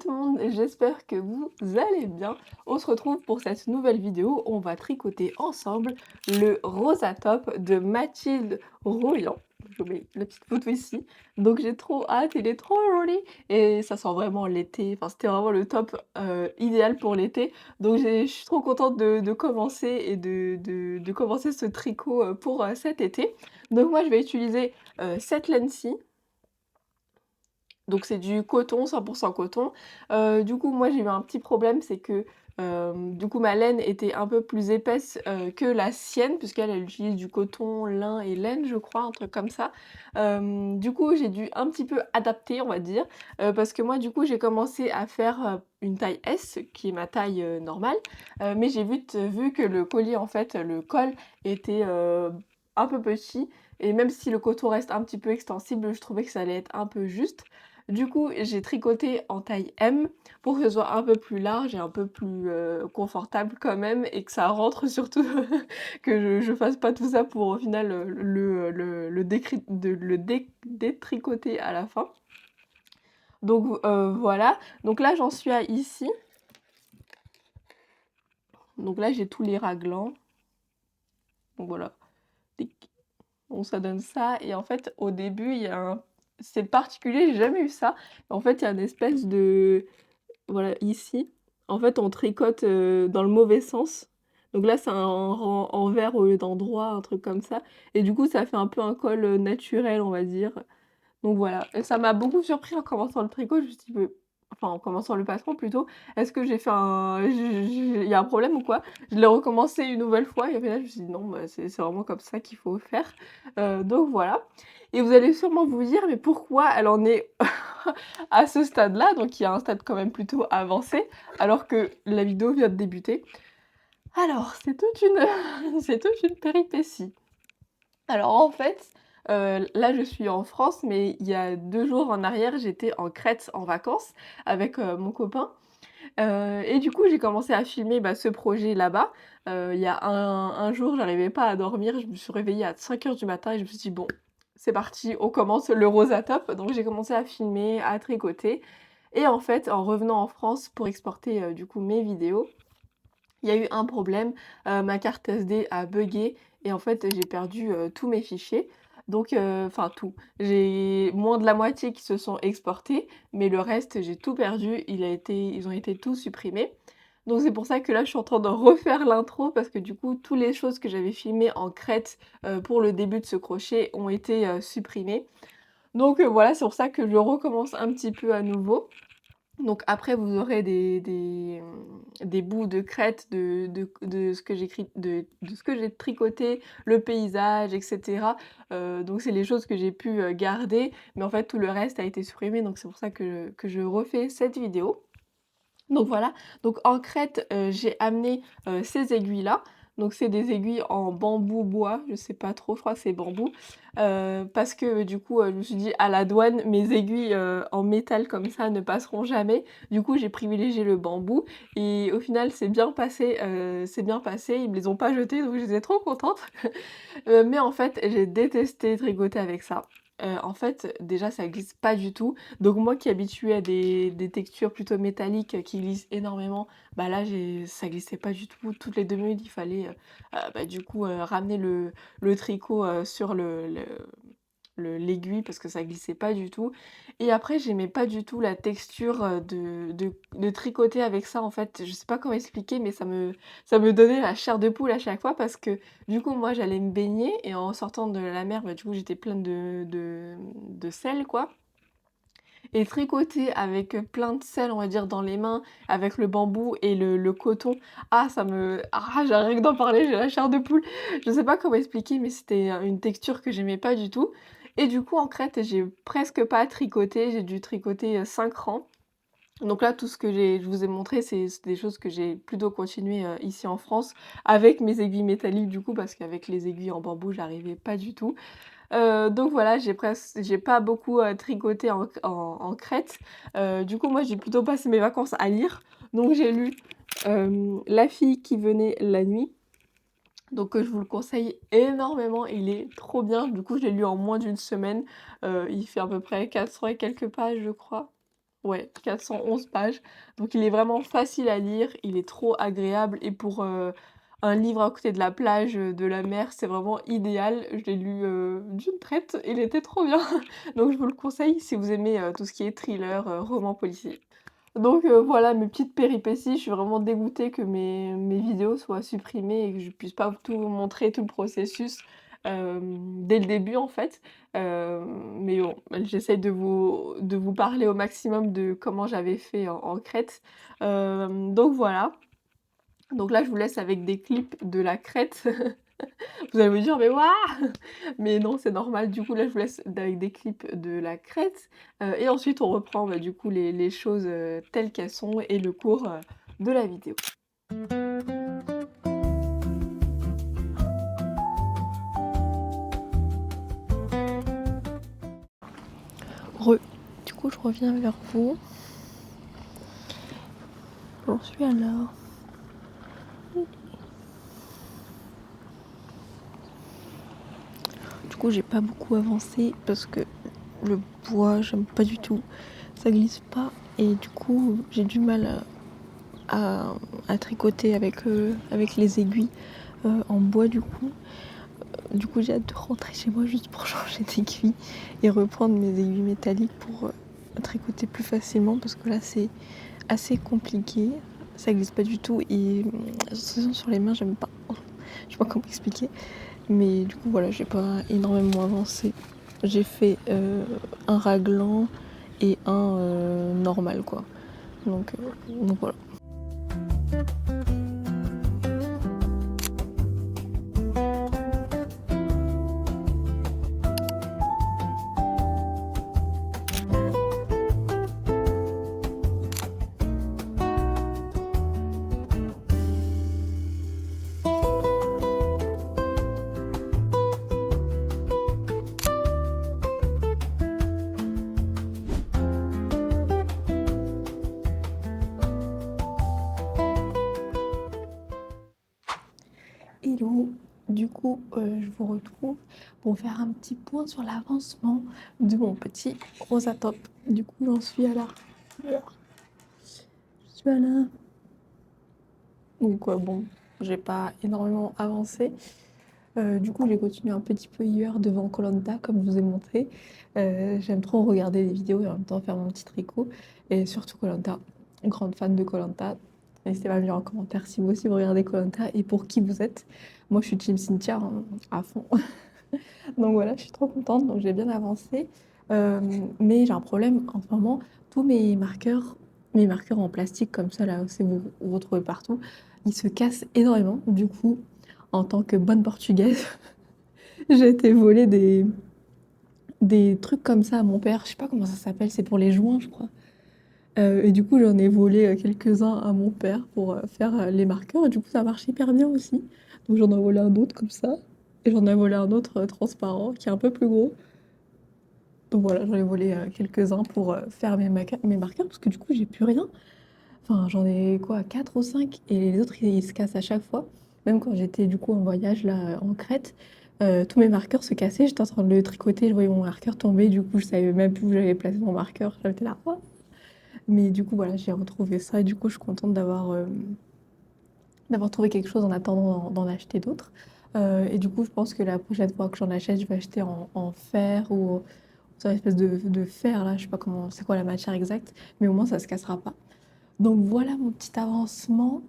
tout le monde, j'espère que vous allez bien. On se retrouve pour cette nouvelle vidéo. On va tricoter ensemble le Rosa Top de Mathilde Royan. Je mets la petite photo ici. Donc j'ai trop hâte, il est trop joli. Et ça sent vraiment l'été. Enfin, c'était vraiment le top idéal pour l'été. Donc je suis trop contente de commencer et de commencer ce tricot pour cet été. Donc moi, je vais utiliser cette laine-ci. Donc c'est du coton, 100 coton. Du coup, moi, j'ai eu un petit problème, c'est que, du coup, ma laine était un peu plus épaisse, que la sienne, puisqu'elle, elle utilise du coton, lin et laine, je crois, un truc comme ça. Du coup, j'ai dû un petit peu adapter, on va dire, parce que moi, du coup, j'ai commencé à faire, une taille S, qui est ma taille, normale, mais j'ai vite vu que le collier, en fait, le col était, un peu petit et même si le coton reste un petit peu extensible, je trouvais que ça allait être un peu juste. Du coup, j'ai tricoté en taille M pour que ce soit un peu plus large et un peu plus, confortable quand même et que ça rentre surtout, que je fasse pas tout ça pour au final, le décri de le dé détricoter à la fin. Donc voilà, donc là j'en suis à ici. Donc là j'ai tous les raglans. Donc voilà, tic. Donc ça donne ça et en fait au début il y a un c'est particulier, j'ai jamais eu ça. En fait, il y a une espèce de voilà, ici, en fait, on tricote, dans le mauvais sens. Donc là, c'est un envers au lieu d'endroit, un truc comme ça et du coup, ça fait un peu un col, naturel, on va dire. Donc voilà et ça m'a beaucoup surpris en commençant le tricot. Je me suis dit: «Mais» enfin, en commençant le patron plutôt: «Est-ce que j'ai fait un il y a un problème ou quoi?» Je l'ai recommencé une nouvelle fois et au final, je me suis dit: «Non, bah, c'est vraiment comme ça qu'il faut faire». Donc voilà et vous allez sûrement vous dire: «Mais pourquoi elle en est à ce stade-là?» donc il y a un stade quand même plutôt avancé, alors que la vidéo vient de débuter. Alors, c'est toute une c'est toute une péripétie. Alors en fait, là je suis en France, mais il y a 2 jours en arrière, j'étais en Crète en vacances avec, mon copain, et du coup j'ai commencé à filmer, bah, ce projet là-bas. Il y a un jour, j'arrivais pas à dormir, je me suis réveillée à 5 heures du matin et je me suis dit: «Bon, c'est parti, on commence le Rosa Top». Donc j'ai commencé à filmer, à tricoter et en fait, en revenant en France pour exporter, du coup mes vidéos, il y a eu un problème, ma carte SD a buggé et en fait, j'ai perdu, tous mes fichiers. Donc enfin tout, j'ai moins de la moitié qui se sont exportés, mais le reste, j'ai tout perdu. Ils ont été tous supprimés. Donc c'est pour ça que là, je suis en train de refaire l'intro parce que du coup, toutes les choses que j'avais filmées en crête, pour le début de ce crochet ont été, supprimées. Donc voilà, c'est pour ça que je recommence un petit peu à nouveau. Donc après vous aurez des bouts de crête de ce que de ce que j'ai tricoté, le paysage et cetera. Donc c'est les choses que j'ai pu, garder, mais en fait tout le reste a été supprimé, donc c'est pour ça que je refais cette vidéo. Donc voilà, donc en crête, j'ai amené, ces aiguilles-là. Donc c'est des aiguilles en bambou bois, je sais pas trop, je crois que c'est bambou. Parce que du coup, je me suis dit: «À la douane, mes aiguilles, en métal comme ça ne passeront jamais». Du coup, j'ai privilégié le bambou et au final, c'est bien passé. Ils me les ont pas jetés, donc j'étais trop contente. Mais en fait, j'ai détesté tricoter avec ça. En fait, déjà, ça glisse pas du tout. Donc moi qui est habituée à des textures plutôt métalliques, qui glissent énormément, bah là, ça glissait pas du tout. Toutes les 2 minutes, il fallait, bah, du coup, ramener le tricot, sur l'aiguille parce que ça glissait pas du tout et après j'aimais pas du tout la texture, de tricoter avec ça, en fait. Je sais pas comment expliquer, mais ça me donnait la chair de poule à chaque fois parce que, du coup, moi, j'allais me baigner et en sortant de la mer, bah, du coup, j'étais pleine de sel, quoi et tricoter avec, plein de sel, on va dire, dans les mains, avec le bambou et le coton, j'ai rien que d'en parler, j'ai la chair de poule. Je sais pas comment expliquer, mais c'était, une texture que j'aimais pas du tout et du coup, en crête, j'ai presque pas tricoté, j'ai dû tricoter, 5 rangs. Donc là, tout ce que je vous ai montré, c'est des choses que j'ai plutôt continué, ici en France avec mes aiguilles métalliques, du coup, parce qu'avec les aiguilles en bambou, j'arrivais pas du tout. Donc voilà, j'ai pas beaucoup, tricoté en crête. Du coup, moi, j'ai plutôt passé mes vacances à lire. Donc j'ai lu, La fille qui venait la nuit. Donc je vous le conseille énormément, il est trop bien. Du coup, je l'ai lu en moins d'une semaine. Il fait à peu près 400 et quelques pages, je crois. ouais, 411 pages. Donc il est vraiment facile à lire, il est trop agréable et pour, un livre à côté de la plage, de la mer, c'est vraiment idéal. Je l'ai lu, d'une traite, il était trop bien. Donc je vous le conseille si vous aimez, tout ce qui est thriller, roman policier. Donc voilà mes petites péripéties. Je suis vraiment dégoûtée que mes vidéos soient supprimées et que je puisse pas tout vous montrer, tout le processus, dès le début en fait. Mais bon, j'essaie de vous parler au maximum de comment j'avais fait en Crète. Donc voilà. Donc là, je vous laisse avec des clips de la Crète. Vous allez me dire: «Mais waouh!» Mais non, c'est normal. Du coup, là, je vous laisse avec des clips de la Crète, et ensuite on reprend, bah, du coup les choses, telles qu'elles sont et le cours, de la vidéo. Du coup, je reviens vers vous. J'en suis alors. Du coup, j'ai pas beaucoup avancé parce que le bois, j'aime pas du tout. Ça glisse pas et du coup, j'ai du mal à tricoter avec les aiguilles, en bois du coup. Du coup, j'ai hâte de rentrer chez moi juste pour changer d'aiguille et reprendre mes aiguilles métalliques pour, tricoter plus facilement parce que là, c'est assez compliqué. Ça glisse pas du tout et sur les mains, j'aime pas. Je sais pas comment expliquer. Mais du coup, voilà, j'ai pas énormément avancé. J'ai fait un raglan et un normal, quoi. Donc voilà. Hello, du coup, je vous retrouve pour faire un petit point sur l'avancement de mon petit Rosa Top. Du coup, j'en suis à la... Je suis à la... Donc, bon, j'ai pas énormément avancé. Du coup, j'ai continué un petit peu hier devant koh comme je vous ai montré. J'aime trop regarder des vidéos et en même temps faire mon petit tricot. Et surtout koh grande fan de koh. N'hésitez pas à me dire en commentaire si vous aussi vous regardez koh et pour qui vous êtes. Moi, je suis team Cynthia, hein, à fond. Donc voilà, je suis trop contente, donc j'ai bien avancé. Mais j'ai un problème en ce moment, tous mes marqueurs en plastique comme ça, là, c'est vous retrouvez partout, ils se cassent énormément. Du coup, en tant que bonne portugaise, j'ai été voler des trucs comme ça à mon père. Je sais pas comment ça s'appelle, c'est pour les joints, je crois. Et du coup, j'en ai volé quelques-uns à mon père pour faire les marqueurs. Et du coup, ça marche hyper bien aussi. Donc j'en ai volé un autre comme ça. Et j'en ai volé un autre transparent qui est un peu plus gros. Donc voilà, j'en ai volé quelques-uns pour faire mes marqueurs parce que du coup, j'ai plus rien. Enfin, j'en ai quoi, 4 ou 5 et les autres, ils se cassent à chaque fois. Même quand j'étais du coup en voyage là en Crète, tous mes marqueurs se cassaient. J'étais en train de le tricoter, je voyais mon marqueur tomber. Du coup, je savais même plus où j'avais placé mon marqueur. J'étais là, oh. Mais du coup, voilà, j'ai retrouvé ça et du coup, je suis contente d'avoir trouvé quelque chose en attendant d'en acheter d'autres. Et du coup, je pense que la prochaine fois que j'en achète, je vais acheter en fer ou sur une espèce de fer là, je sais pas comment, c'est quoi la matière exacte, mais au moins ça se cassera pas. Donc voilà mon petit avancement.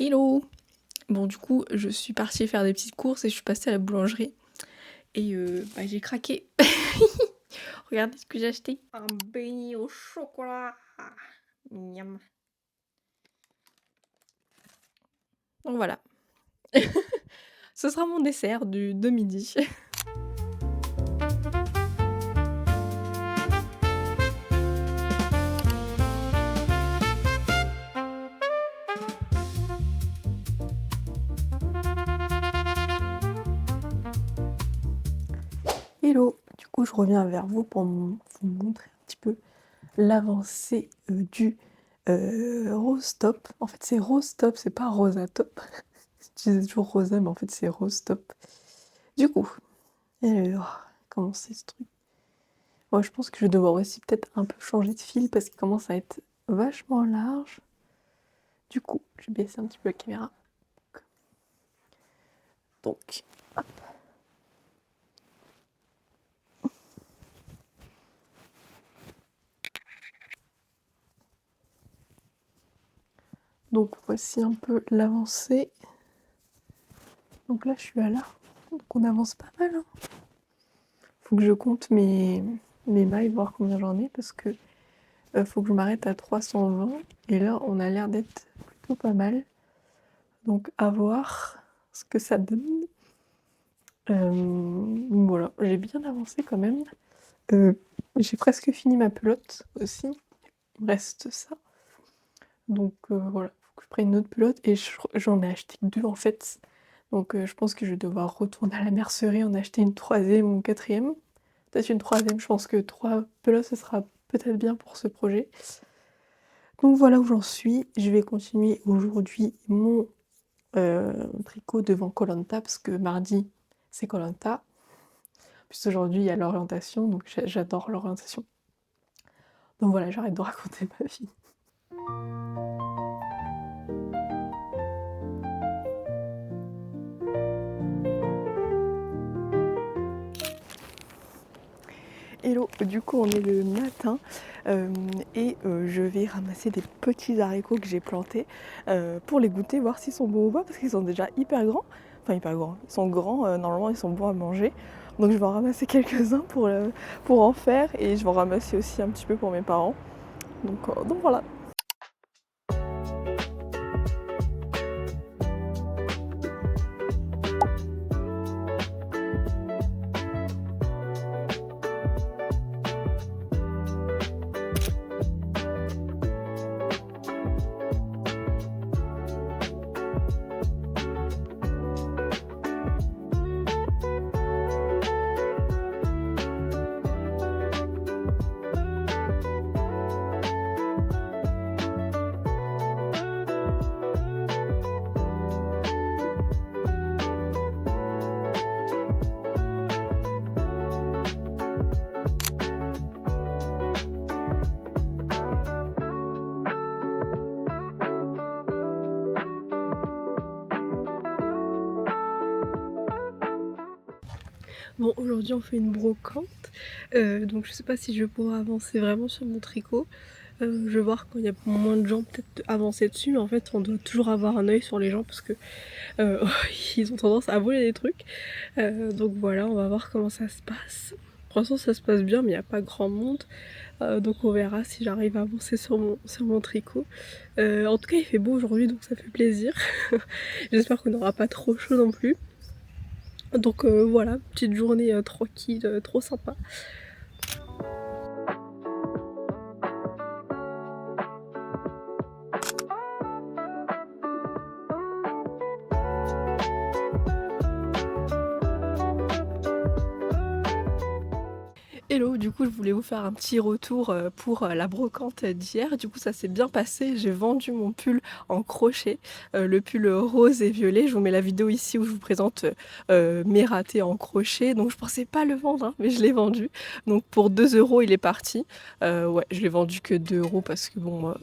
Hello! Bon, du coup, je suis partie faire des petites courses et je suis passée à la boulangerie. Et bah, j'ai craqué. Regardez ce que j'ai acheté. Un beignet au chocolat. Miam. Donc voilà. Ce sera mon dessert de midi. Hello, du coup je reviens vers vous pour vous montrer un petit peu l'avancée du Rose Top. En fait c'est Rose Top, c'est pas Rosa Top. Je disais toujours Rosa mais en fait c'est Rose Top. Du coup, alors, comment c'est ce truc? Moi je pense que je vais devoir aussi peut-être un peu changer de fil parce qu'il commence à être vachement large. Du coup, je vais baisser un petit peu la caméra. Donc, hop. Donc voici un peu l'avancée. Donc là je suis à là. Donc on avance pas mal, hein. Faut que je compte mes mailles, voir combien j'en ai, parce que faut que je m'arrête à 320. Et là, on a l'air d'être plutôt pas mal. Donc, à voir ce que ça donne. Voilà, j'ai bien avancé quand même. J'ai presque fini ma pelote aussi. Il me reste ça. Donc, voilà, faut que je prenne une autre pelote. Et j'en ai acheté que 2 en fait. Donc, je pense que je vais devoir retourner à la mercerie, en acheter une 3e ou une 4e. Peut-être une 3e, je pense que 3 pelotes, ce sera peut-être bien pour ce projet. Donc voilà où j'en suis. Je vais continuer aujourd'hui mon tricot devant koh parce que mardi, c'est koh Puis aujourd'hui, il y a l'orientation, donc j'adore l'orientation. Donc voilà, j'arrête de raconter ma vie. Hello, du coup on est le matin et je vais ramasser des petits haricots que j'ai plantés pour les goûter, voir s'ils sont bons ou pas, parce qu'ils sont déjà hyper grands. Enfin hyper grands, ils sont grands, normalement ils sont bons à manger. Donc je vais en ramasser quelques-uns pour en faire, et je vais en ramasser aussi un petit peu pour mes parents. Donc voilà. Bon, aujourd'hui on fait une brocante, donc je sais pas si je vais pouvoir avancer vraiment sur mon tricot. Je vais voir quand il y a moins de gens peut-être avancer dessus, mais en fait on doit toujours avoir un œil sur les gens parce que ils ont tendance à voler des trucs. Donc voilà, on va voir comment ça se passe. Pour l'instant ça se passe bien, mais il n'y a pas grand monde, donc on verra si j'arrive à avancer sur mon tricot. En tout cas il fait beau aujourd'hui, donc ça fait plaisir. J'espère qu'on n'aura pas trop chaud non plus. Donc voilà, petite journée tranquille, trop sympa. Hello, du coup je voulais vous faire un petit retour pour la brocante d'hier. Du coup ça s'est bien passé, j'ai vendu mon pull en crochet, le pull rose et violet. Je vous mets la vidéo ici où je vous présente mes ratés en crochet. Donc je pensais pas le vendre, hein, mais je l'ai vendu. Donc pour 2 € il est parti. Ouais, je l'ai vendu que 2 € parce que bon...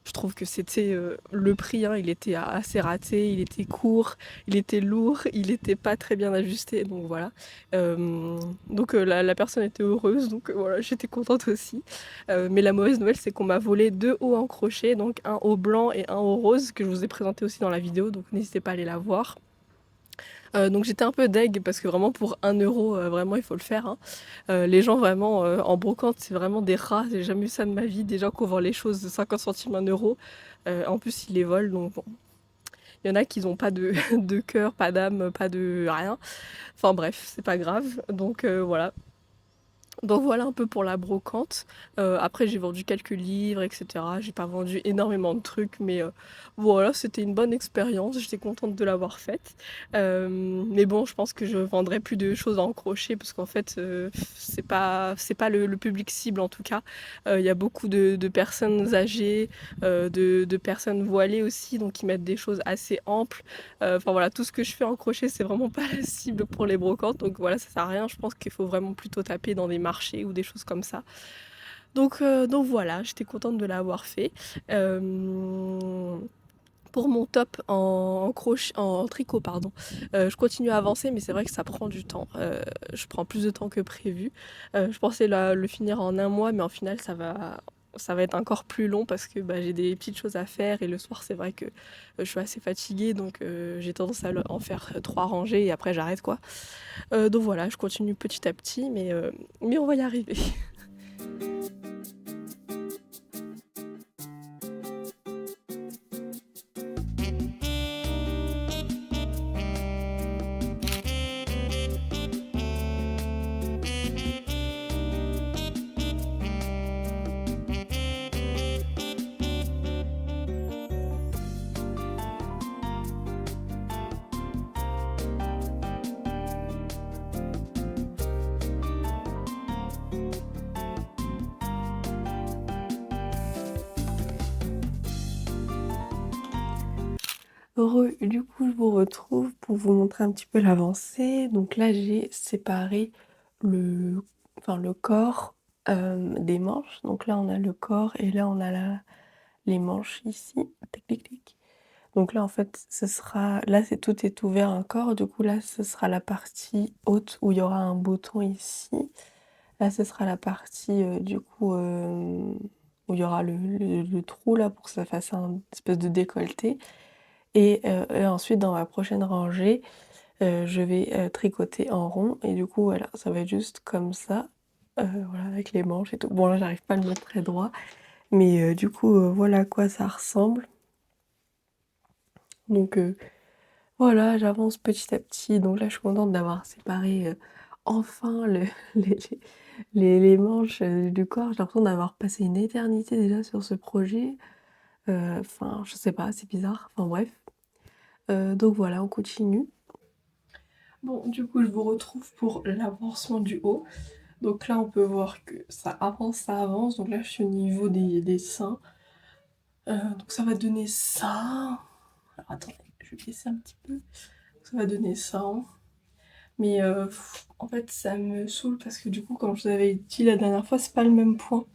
je trouve que c'était le prix, hein, il était assez raté, il était court, il était lourd, il était pas très bien ajusté, donc voilà. Donc la personne était heureuse, donc voilà, j'étais contente aussi. Mais la mauvaise nouvelle, c'est qu'on m'a volé 2 hauts en crochet, donc un haut blanc et un haut rose, que je vous ai présenté aussi dans la vidéo, donc n'hésitez pas à aller la voir. Donc j'étais un peu deg parce que vraiment pour 1 € vraiment il faut le faire, hein. Les gens vraiment en brocante c'est vraiment des rats, j'ai jamais vu ça de ma vie, des gens qui vendent les choses de 50 centimes 1 €. En plus ils les volent, donc bon. Il y en a qui n'ont pas de, de cœur, pas d'âme, pas de rien. Enfin bref, c'est pas grave, donc voilà. Donc voilà un peu pour la brocante. Après j'ai vendu quelques livres et cetera. J'ai pas vendu énormément de trucs mais voilà, c'était une bonne expérience. J'étais contente de l'avoir faite. Mais bon, je pense que je vendrai plus de choses en crochet parce qu'en fait, c'est pas le public cible en tout cas. Il y a beaucoup de personnes âgées, de personnes voilées aussi, donc qui mettent des choses assez amples. Enfin voilà, tout ce que je fais en crochet, c'est vraiment pas la cible pour les brocantes. Donc voilà, ça sert à rien. Je pense qu'il faut vraiment plutôt taper dans des marchés ou des choses comme ça. Donc voilà, j'étais contente de l'avoir fait. Pour mon top en crochet, en tricot, pardon, je continue à avancer, mais c'est vrai que ça prend du temps. Je prends plus de temps que prévu. Je pensais le finir en un mois, mais en final, ça va être encore plus long parce que bah, j'ai des petites choses à faire et le soir, c'est vrai que je suis assez fatiguée, donc j'ai tendance à en faire 3 rangées et après j'arrête quoi. Donc voilà, je continue petit à petit, mais on va y arriver. Heureux, du coup, je vous retrouve pour vous montrer un petit peu l'avancée. Donc là, j'ai séparé le, le corps des manches. Donc là, on a le corps et là, on a les manches ici. Tic, tic, tic. Donc là, en fait, là, tout est ouvert un corps. Du coup, là, ce sera la partie haute où il y aura un bouton ici. Là, ce sera la partie, du coup, où il y aura le trou là pour que ça fasse un espèce de décolleté. Et ensuite, dans ma prochaine rangée, je vais tricoter en rond. Et du coup, voilà, ça va être juste comme ça. Voilà, avec les manches et tout. Bon, là, j'arrive pas à le mettre très droit. Mais du coup, voilà à quoi ça ressemble. Donc voilà, j'avance petit à petit. Donc là, je suis contente d'avoir séparé enfin les, les manches du corps. J'ai l'impression d'avoir passé une éternité déjà sur ce projet. Enfin, je sais pas, c'est bizarre. Enfin bref. Donc voilà, on continue. Bon, du coup, je vous retrouve pour l'avancement du haut. Donc là, on peut voir que ça avance, ça avance. Donc là, je suis au niveau des seins. Donc ça va donner ça. Alors attendez, je vais baisser un petit peu. Ça va donner ça. Mais en fait, ça me saoule parce que du coup, comme je vous avais dit la dernière fois, c'est pas le même point.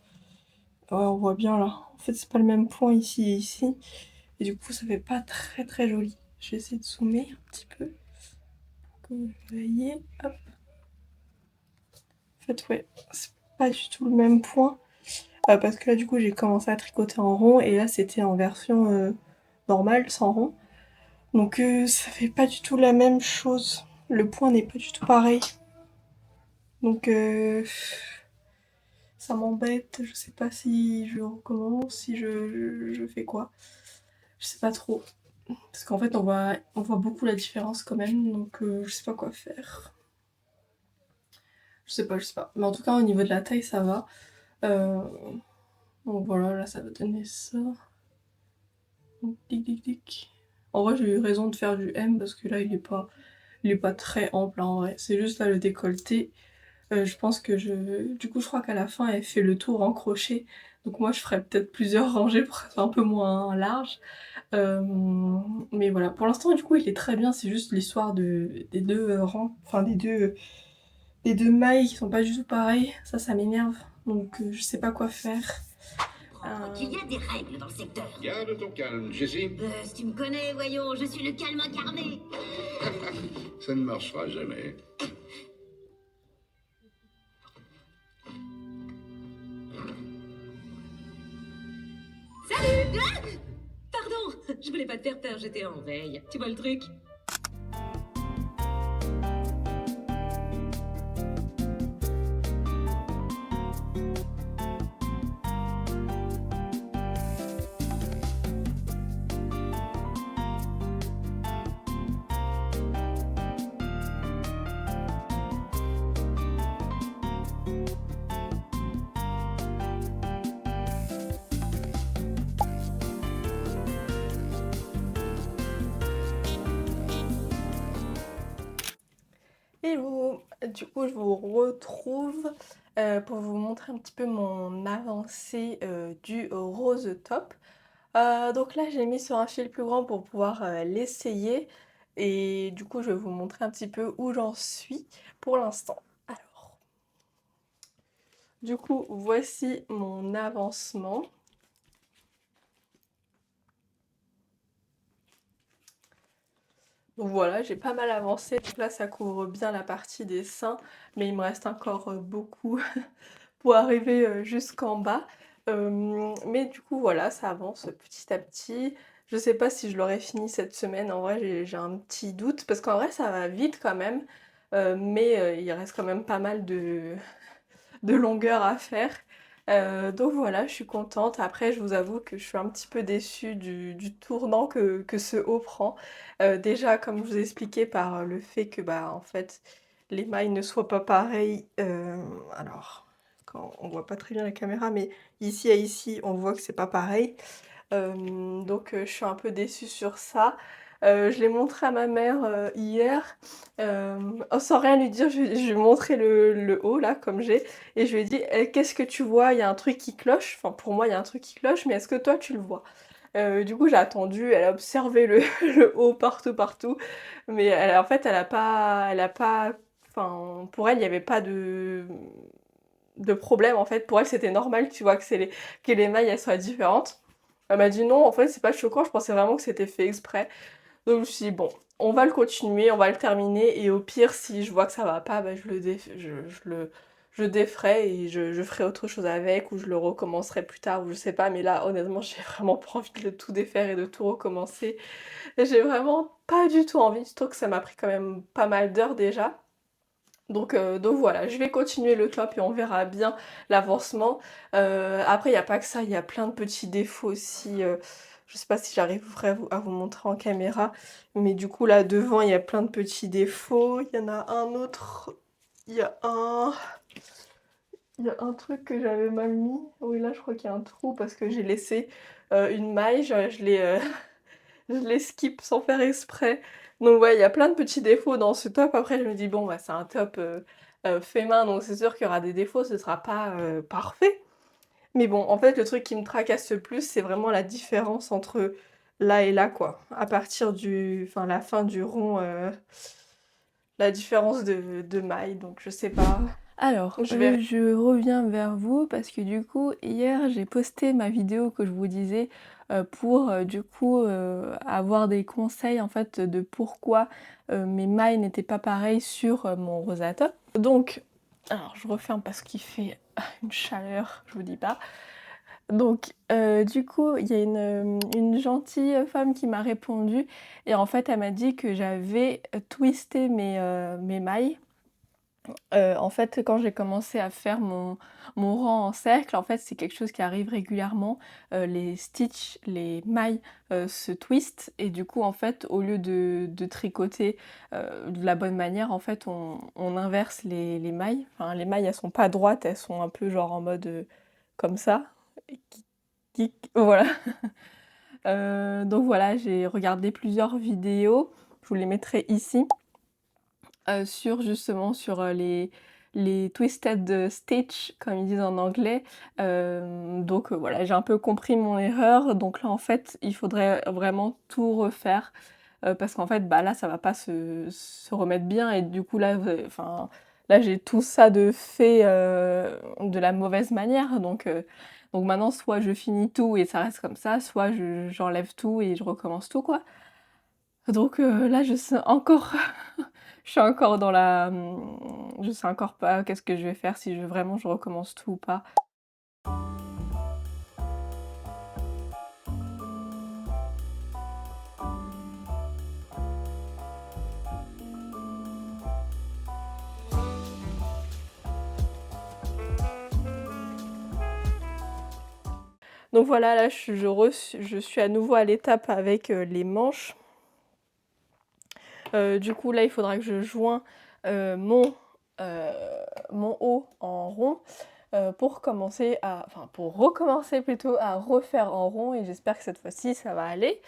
Ouais, on voit bien là. En fait, c'est pas le même point ici et ici. Et du coup, ça fait pas très très joli. Je vais essayer de zoomer un petit peu. Comme vous voyez, hop. En fait, ouais, c'est pas du tout le même point. Parce que là, du coup, j'ai commencé à tricoter en rond et là, c'était en version normale, sans rond. Donc, ça fait pas du tout la même chose. Le point n'est pas du tout pareil. Donc, ça m'embête. Je sais pas si je recommence, si je fais quoi. Je sais pas trop. Parce qu'en fait, on voit beaucoup la différence quand même. Donc, je sais pas quoi faire. Je sais pas, je sais pas. Mais en tout cas, au niveau de la taille, ça va. Euh, donc voilà, là, ça va donner ça. Donc, tic, tic, tic. En vrai, j'ai eu raison de faire du M parce que là, il est pas très ample, hein, en vrai. C'est juste là le décolleté. Je pense que du coup, je crois qu'à la fin, elle fait le tour en crochet. Donc moi, je ferais peut-être plusieurs rangées pour que ça soit un peu moins large. Euh, mais voilà, pour l'instant, du coup, il est très bien. C'est juste l'histoire des deux rangs, enfin des deux mailles qui sont pas du tout pareilles. Ça m'énerve. Donc je sais pas quoi faire. Il y a des règles dans le secteur. Garde ton calme, Jessie. Si tu me connais, voyons, je suis le calme incarné. Ça ne marchera jamais. Salut. Pardon, je voulais pas te faire peur, j'étais en veille. Tu vois le truc? Hello! Du coup, je vous retrouve pour vous montrer un petit peu mon avancée du rose top. Donc là, j'ai mis sur un fil plus grand pour pouvoir l'essayer. Et du coup, je vais vous montrer un petit peu où j'en suis pour l'instant. Alors, du coup, voici mon avancement. Donc voilà, j'ai pas mal avancé. Donc là, ça couvre bien la partie des seins, mais il me reste encore beaucoup pour arriver jusqu'en bas. Mais du coup, voilà, ça avance petit à petit. Je sais pas si je l'aurai fini cette semaine. En vrai, j'ai un petit doute parce qu'en vrai, ça va vite quand même. Mais il reste quand même pas mal de longueur à faire. Donc voilà, je suis contente. Après, je vous avoue que je suis un petit peu déçue du tournant que ce haut prend. Déjà, comme je vous ai expliqué, par le fait que bah en fait les mailles ne soient pas pareilles. Alors, quand on voit pas très bien la caméra, mais ici à ici, on voit que c'est pas pareil. Donc je suis un peu déçue sur ça. Je l'ai montré à ma mère hier, sans rien lui dire, je lui ai montré le haut là comme j'ai et je lui ai dit: «Qu'est-ce que tu vois? Il y a un truc qui cloche». Enfin pour moi il y a un truc qui cloche, mais est-ce que toi tu le vois? Du coup j'ai attendu, elle a observé le le haut partout, partout, mais en fait elle a pas enfin pour elle il y avait pas de problème en fait. Pour elle c'était normal, tu vois, que les mailles elles soient différentes. Elle m'a dit: «Non, en fait, c'est pas choquant, je pensais vraiment que c'était fait exprès». Donc je me suis dit: «Bon, on va le continuer, on va le terminer et au pire, si je vois que ça va pas, bah, je le déferai et je ferai autre chose avec ou je le recommencerai plus tard ou je sais pas». Mais là, honnêtement, j'ai vraiment pas envie de tout défaire et de tout recommencer. J'ai vraiment pas du tout envie, surtout que ça m'a pris quand même pas mal d'heures déjà. Donc voilà, je vais continuer le top et on verra bien l'avancement. Après, il y a pas que ça, il y a plein de petits défauts aussi. Je sais pas si j'arriverai à vous montrer en caméra, mais du coup là devant, il y a plein de petits défauts. Il y en a un autre, il y a un, il y a un truc que j'avais mal mis. Oui, là je crois qu'il y a un trou parce que j'ai laissé une maille, je l'ai je les skip sans faire exprès. Donc ouais, il y a plein de petits défauts dans ce top. Après, je me dis: «Bon, bah, c'est un top, fait main, donc c'est sûr qu'il y aura des défauts, ce sera pas, parfait». Mais bon, en fait, le truc qui me tracasse le plus, c'est vraiment la différence entre là et là, quoi. À partir du enfin, la fin du rond, la différence de maille, donc je sais pas. Alors, Je je vais je reviens vers vous parce que du coup, hier, j'ai posté ma vidéo que je vous disais, pour, du coup, avoir des conseils en fait de pourquoi, mes mailles n'étaient pas pareilles sur, mon Rosatop. Donc, alors je referme parce qu'il fait une chaleur, je vous dis pas. Donc, du coup, il y a une gentille femme qui m'a répondu et en fait, elle m'a dit que j'avais, twisté mes mailles. En fait, quand j'ai commencé à faire mon rang en cercle, en fait, c'est quelque chose qui arrive régulièrement. Les stitches, les mailles, se twistent et du coup, en fait, au lieu de tricoter, de la bonne manière, en fait, on inverse les mailles. Enfin, les mailles, elles sont pas droites, elles sont un peu genre en mode, comme ça, voilà. Donc voilà, j'ai regardé plusieurs vidéos, je vous les mettrai ici. Sur justement sur, les twisted stitch comme ils disent en anglais. Donc voilà, j'ai un peu compris mon erreur. Donc là, en fait, il faudrait vraiment tout refaire, parce qu'en fait, bah, là, ça va pas se remettre bien et du coup là, enfin, là, j'ai tout ça de fait, de la mauvaise manière. Donc maintenant, soit je finis tout et ça reste comme ça, soit j'enlève tout et je recommence tout, quoi. Donc là, je sais encore je suis encore dans la, je sais encore pas qu'est-ce que je vais faire, si vraiment je recommence tout ou pas. Donc voilà, là je suis à nouveau à l'étape avec, les manches. Du coup là, il faudra que je joins, heu, mon haut en rond, pour recommencer plutôt à refaire en rond et j'espère que cette fois-ci ça va aller.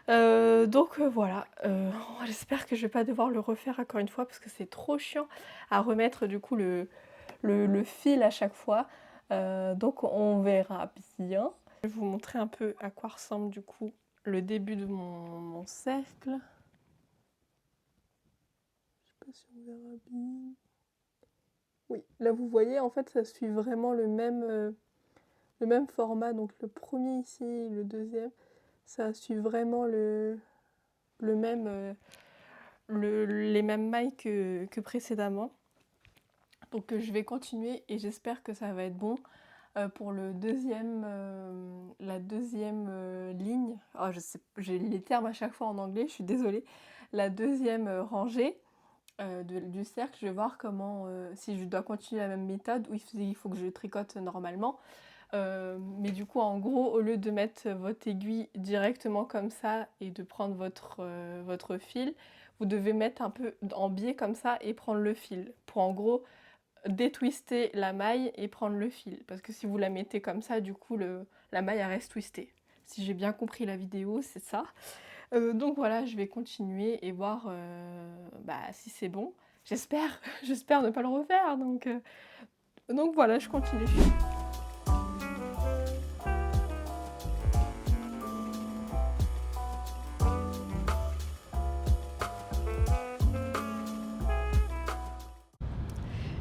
Donc voilà, j'espère que je vais pas devoir le refaire encore une fois parce que c'est trop chiant à remettre du coup le fil à chaque fois. Donc on verra bien. Je vais vous montrer un peu à quoi ressemble du coup le début de mon cercle. Je sais pas si on verra bien. Oui, là vous voyez en fait ça suit vraiment le même format. Donc le premier ici, le deuxième, ça suit vraiment le même, les mêmes mailles que précédemment. Donc je vais continuer et j'espère que ça va être bon pour la deuxième ligne. Oh, je sais, j'ai les termes à chaque fois en anglais, je suis désolée. La deuxième rangée du cercle, je vais voir comment, si je dois continuer la même méthode ou il faut que je tricote normalement. Mais du coup, en gros, au lieu de mettre votre aiguille directement comme ça et de prendre votre fil, vous devez mettre un peu en biais comme ça et prendre le fil. Pour en gros, détwister la maille et prendre le fil. Parce que si vous la mettez comme ça, du coup, la maille elle reste twistée. Si j'ai bien compris la vidéo, c'est ça. Donc voilà, je vais continuer et voir si c'est bon. J'espère, j'espère ne pas le refaire. Donc voilà, je continue.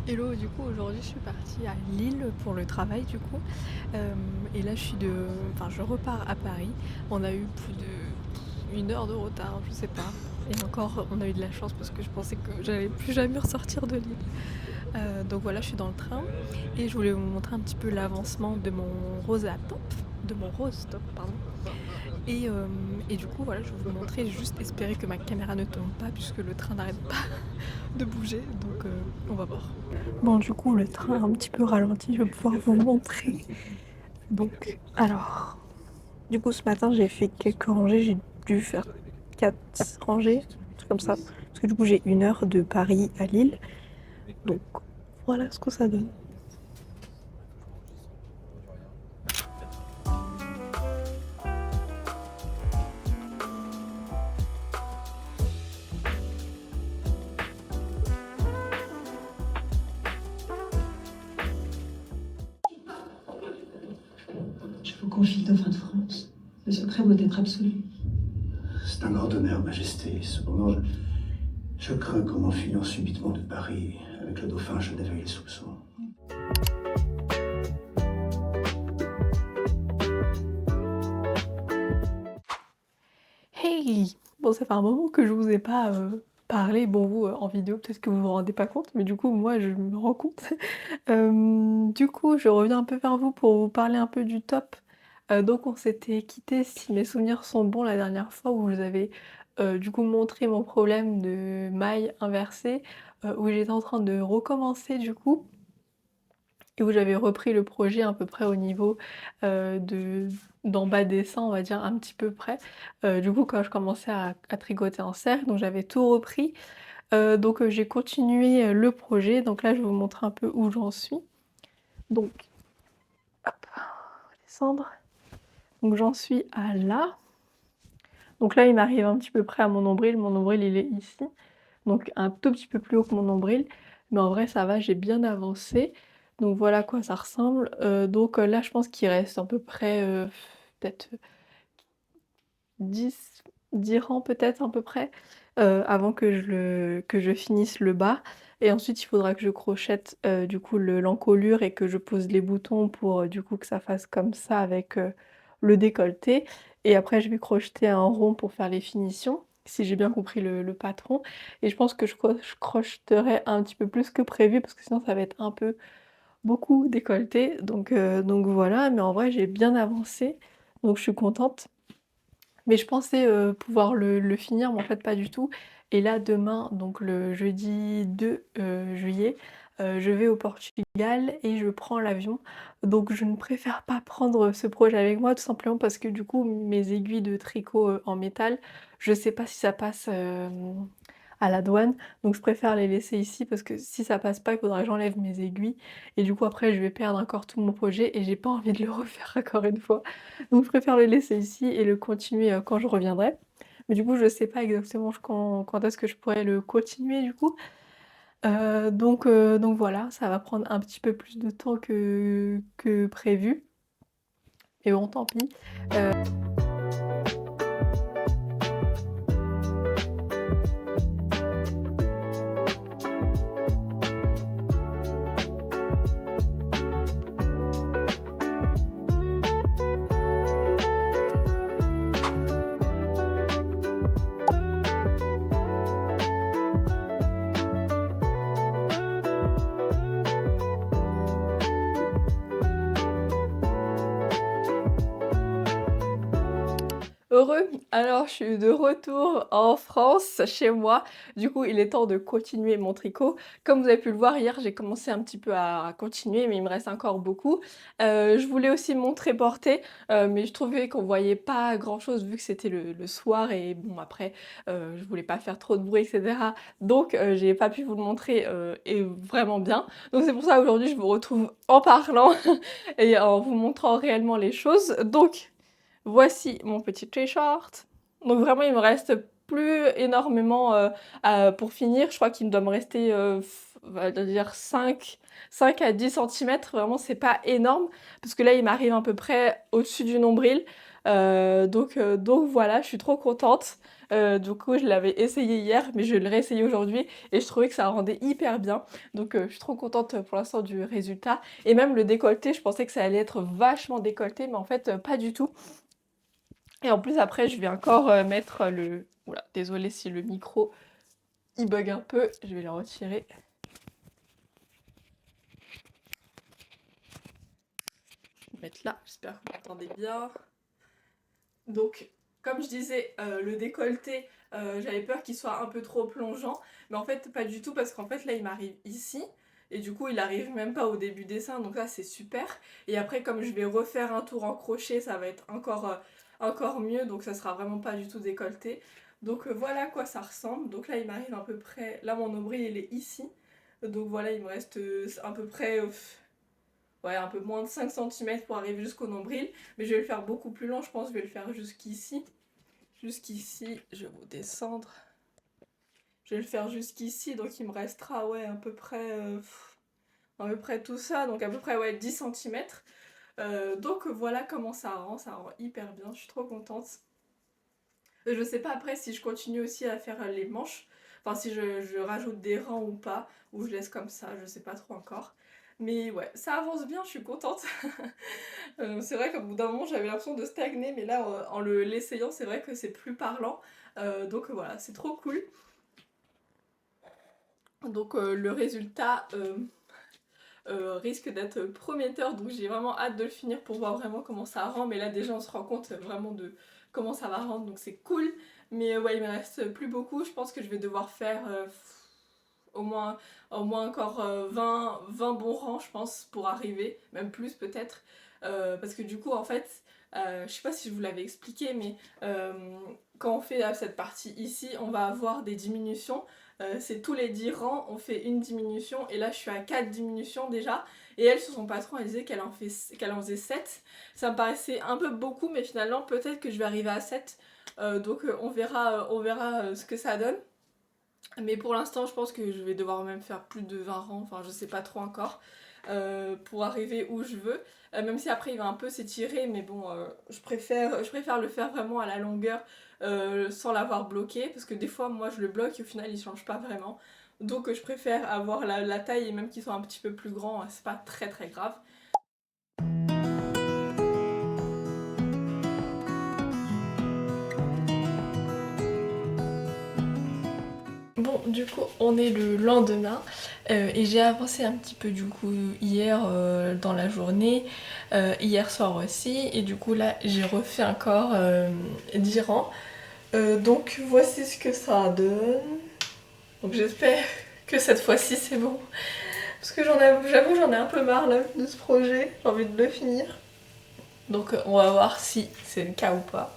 Hello, du coup aujourd'hui je suis partie à Lille pour le travail du coup. Et là je repars à Paris. On a eu plus de 1 heure de retard, je sais pas. Et encore on a eu de la chance parce que je pensais que j'allais plus jamais ressortir de Lille. Donc voilà, je suis dans le train et je voulais vous montrer un petit peu l'avancement de mon rose top, pardon. Et du coup voilà, je vais vous montrer, juste espérer que ma caméra ne tombe pas puisque le train n'arrête pas de bouger, donc on va voir. Bon, du coup le train a un petit peu ralenti, je vais pouvoir vous montrer. Donc alors, du coup ce matin j'ai fait quelques rangées, j'ai dû faire 4 rangées, un truc comme ça, parce que du coup j'ai 1 heure de Paris à Lille, donc voilà ce que ça donne. Je vous confie le dauphin de France. Le secret doit être absolu. C'est un grand honneur, Majesté. Cependant, je crains qu'en m'enfuyant subitement de Paris, avec le dauphin, je n'éveille les soupçons. Hey! Bon, ça fait un moment que je vous ai pas parlé. Bon, vous en vidéo, peut-être que vous vous rendez pas compte, mais du coup, moi, je me rends compte. Du coup, je reviens un peu vers vous pour vous parler un peu du top. Donc, on s'était quitté, si mes souvenirs sont bons, la dernière fois où je vous avais du coup montré mon problème de maille inversée, où j'étais en train de recommencer du coup. Et où j'avais repris le projet à peu près au niveau, de d'en bas des seins, on va dire un petit peu près. Du coup, quand je commençais à tricoter en cercle, donc j'avais tout repris. Donc j'ai continué, le projet. Donc là, je vais vous montrer un peu où j'en suis. Donc, hop, on va descendre. Donc j'en suis à là. Donc là, il m'arrive un petit peu près à mon nombril. Mon nombril, il est ici, donc un tout petit peu plus haut que mon nombril. Mais en vrai, ça va, j'ai bien avancé. Donc voilà à quoi ça ressemble. Donc là, je pense qu'il reste à peu près, peut-être 10 rangs peut-être à peu près, avant que je finisse le bas. Et ensuite, il faudra que je crochette, du coup l'encolure et que je pose les boutons pour, du coup que ça fasse comme ça avec, le décolleté. Et après je vais crocheter un rond pour faire les finitions, si j'ai bien compris le patron. Et je pense que je crocheterai un petit peu plus que prévu parce que sinon ça va être un peu beaucoup décolleté. Donc voilà, mais en vrai j'ai bien avancé, donc je suis contente. Mais je pensais, pouvoir le finir, mais en fait pas du tout. Et là demain, donc le jeudi 2 juillet, je vais au Portugal et je prends l'avion. Donc je ne préfère pas prendre ce projet avec moi, tout simplement parce que du coup mes aiguilles de tricot, en métal, je sais pas si ça passe, à la douane. Donc je préfère les laisser ici parce que si ça passe pas, il faudra que j'enlève mes aiguilles. Et du coup après je vais perdre encore tout mon projet et j'ai pas envie de le refaire encore une fois. Donc je préfère le laisser ici et le continuer quand je reviendrai. Mais du coup je sais pas exactement quand est-ce que je pourrais le continuer du coup. Donc voilà, ça va prendre un petit peu plus de temps que prévu. Et bon tant pis. Heureux, alors je suis de retour en France, chez moi. Du coup, il est temps de continuer mon tricot. Comme vous avez pu le voir hier, j'ai commencé un petit peu à continuer, mais il me reste encore beaucoup. Je voulais aussi montrer porter, mais je trouvais qu'on voyait pas grand-chose vu que c'était le soir et bon après, je voulais pas faire trop de bruit, etc. Donc j'ai pas pu vous le montrer et vraiment bien. Donc c'est pour ça aujourd'hui je vous retrouve en parlant et en vous montrant réellement les choses. Donc voici mon petit t-shirt. Donc vraiment, il me reste plus énormément pour finir. Je crois qu'il doit me rester, on va dire 5 à 10 centimètres. Vraiment, c'est pas énorme. Parce que là, il m'arrive à peu près au-dessus du nombril. Donc voilà, je suis trop contente. Du coup, je l'avais essayé hier, mais je vais le réessayer aujourd'hui. Et je trouvais que ça rendait hyper bien. Donc je suis trop contente pour l'instant du résultat. Et même le décolleté, je pensais que ça allait être vachement décolleté, mais en fait, pas du tout. Et en plus après je vais encore mettre le... Oula, désolée si le micro il bug un peu, je vais le retirer. Je vais le mettre là, j'espère que vous m'entendez bien. Donc comme je disais, le décolleté, j'avais peur qu'il soit un peu trop plongeant, mais en fait pas du tout parce qu'en fait là il m'arrive ici. Et du coup il arrive même pas au début des seins, donc là c'est super. Et après comme je vais refaire un tour en crochet, ça va être encore mieux, donc ça sera vraiment pas du tout décolleté. Donc voilà à quoi ça ressemble. Donc là il m'arrive à peu près, là mon nombril il est ici. Donc voilà il me reste à peu près, ouais un peu moins de 5 centimètres pour arriver jusqu'au nombril. Mais je vais le faire beaucoup plus long, je pense que je vais le faire jusqu'ici. Jusqu'ici, je vais vous descendre. Je vais le faire jusqu'ici, donc il me restera ouais à peu près tout ça, donc à peu près ouais 10 centimètres. Donc voilà comment ça rend hyper bien, je suis trop contente. Je sais pas après si je continue aussi à faire les manches, enfin si je rajoute des rangs ou pas, ou je laisse comme ça, je sais pas trop encore. Mais ouais, ça avance bien, je suis contente. C'est vrai qu'au bout d'un moment j'avais l'impression de stagner, mais là en l'essayant c'est vrai que c'est plus parlant. Donc voilà, c'est trop cool. Donc le résultat risque d'être prometteur, donc j'ai vraiment hâte de le finir pour voir vraiment comment ça rend. Mais là déjà on se rend compte vraiment de comment ça va rendre, donc c'est cool. Mais ouais, il me reste plus beaucoup, je pense que je vais devoir faire au moins encore 20 bons rangs je pense pour arriver, même plus peut-être. Parce que du coup en fait, je sais pas si je vous l'avais expliqué, mais quand on fait cette partie ici, on va avoir des diminutions. C'est tous les 10 rangs, on fait une diminution et là je suis à 4 diminutions déjà. Et elle, sur son patron, elle disait qu'elle en faisait 7. Ça me paraissait un peu beaucoup, mais finalement peut-être que je vais arriver à 7. Donc on verra ce que ça donne. Mais pour l'instant je pense que je vais devoir même faire plus de 20 rangs, enfin je sais pas trop encore. Pour arriver où je veux. Même si après il va un peu s'étirer, mais bon, je préfère le faire vraiment à la longueur sans l'avoir bloqué, parce que des fois moi je le bloque et au final il change pas vraiment. Donc je préfère avoir la taille et même qu'il soit un petit peu plus grand, c'est pas très très grave. Bon, du coup, on est le lendemain et j'ai avancé un petit peu du coup hier dans la journée, hier soir aussi, et du coup là j'ai refait encore 10 rangs. Donc voici ce que ça donne. Donc j'espère que cette fois-ci c'est bon. Parce que j'avoue j'en ai un peu marre là de ce projet, j'ai envie de le finir. Donc on va voir si c'est le cas ou pas.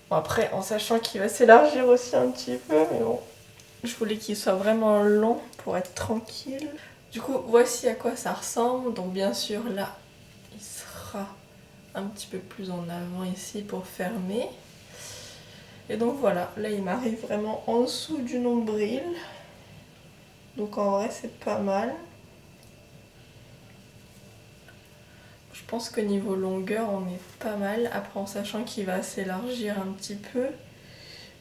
Bon après, en sachant qu'il va s'élargir aussi un petit peu, mais bon, je voulais qu'il soit vraiment long pour être tranquille. Du coup, voici à quoi ça ressemble. Donc bien sûr, là, il sera un petit peu plus en avant ici pour fermer. Et donc voilà, là il m'arrive vraiment en dessous du nombril. Donc en vrai, c'est pas mal. Je pense que niveau longueur, on est pas mal. Après, en sachant qu'il va s'élargir un petit peu.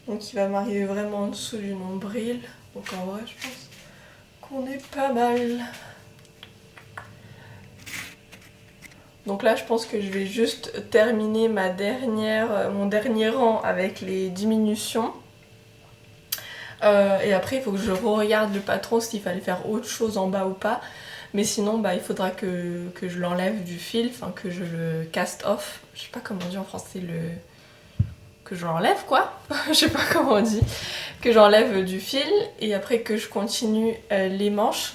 Donc il va m'arriver vraiment en dessous du nombril. Donc en vrai, je pense qu'on est pas mal. Donc là, je pense que je vais juste terminer mon dernier rang avec les diminutions. Et après, il faut que je regarde le patron s'il fallait faire autre chose en bas ou pas. Mais sinon, bah, il faudra que je l'enlève du fil, enfin que je le cast off. Je sais pas comment on dit en français, que je l'enlève quoi. Je sais pas comment on dit. Que j'enlève du fil et après que je continue les manches.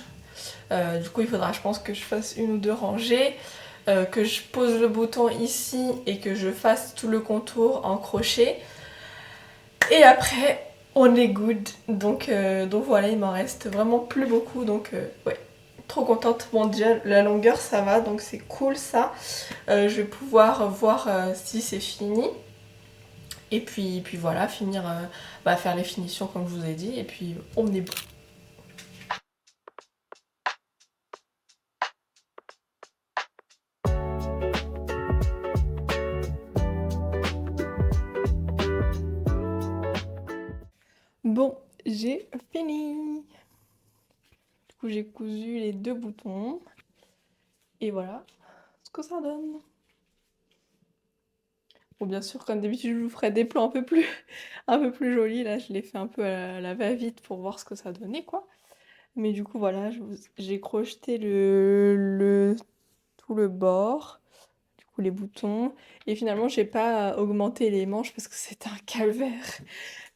Du coup, il faudra, je pense, que je fasse une ou deux rangées. Que je pose le bouton ici et que je fasse tout le contour en crochet. Et après, on est good. Donc voilà, il m'en reste vraiment plus beaucoup. Donc ouais, trop contente. Bon, déjà, la longueur, ça va. Donc c'est cool ça. Je vais pouvoir voir si c'est fini. Et puis voilà, finir, faire les finitions comme je vous ai dit. Et puis on est bon. Bon, j'ai fini. Du coup, j'ai cousu les 2 boutons. Et voilà ce que ça donne. Bon, bien sûr, comme d'habitude, je vous ferai des plans un peu plus jolis. Là, je l'ai fait un peu à la va-vite pour voir ce que ça donnait, quoi. Mais du coup, voilà, j'ai crocheté tout le bord, du coup les boutons. Et finalement, j'ai pas augmenté les manches parce que c'était un calvaire.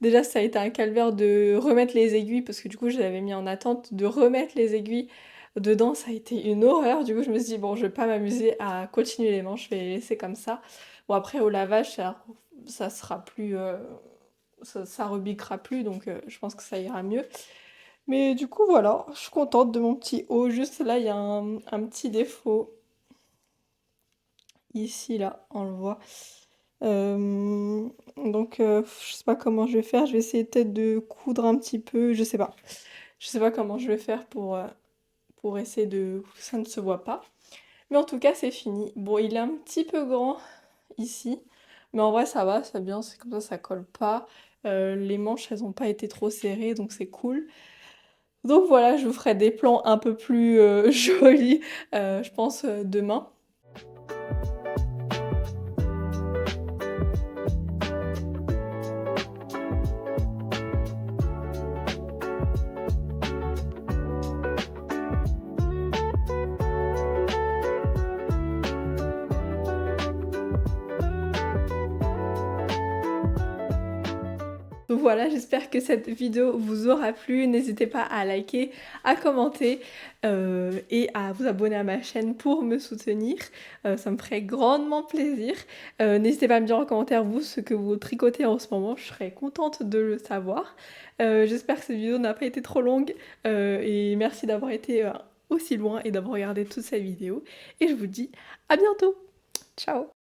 Déjà, ça a été un calvaire de remettre les aiguilles parce que du coup, je l'avais mis en attente de remettre les aiguilles dedans. Ça a été une horreur. Du coup, je me suis dit, bon, je vais pas m'amuser à continuer les manches, je vais les laisser comme ça. Bon, après, au lavage, ça sera plus. Ça rebiquera plus, donc je pense que ça ira mieux. Mais du coup, voilà, je suis contente de mon petit haut. Juste là, il y a un petit défaut. Ici, là, on le voit. Donc, je sais pas comment je vais faire. Je vais essayer peut-être de coudre un petit peu. Je sais pas. Je sais pas comment je vais faire pour essayer que ça ne se voit pas. Mais en tout cas, c'est fini. Bon, il est un petit peu grand ici. Mais en vrai, ça va, c'est bien. C'est comme ça colle pas. Les manches, elles ont pas été trop serrées, donc c'est cool. Donc voilà, je vous ferai des plans un peu plus jolis, je pense, demain. Donc voilà, j'espère que cette vidéo vous aura plu. N'hésitez pas à liker, à commenter et à vous abonner à ma chaîne pour me soutenir. Ça me ferait grandement plaisir. N'hésitez pas à me dire en commentaire, vous, ce que vous tricotez en ce moment. Je serais contente de le savoir. J'espère que cette vidéo n'a pas été trop longue et merci d'avoir été aussi loin et d'avoir regardé toute cette vidéo. Et je vous dis à bientôt. Ciao!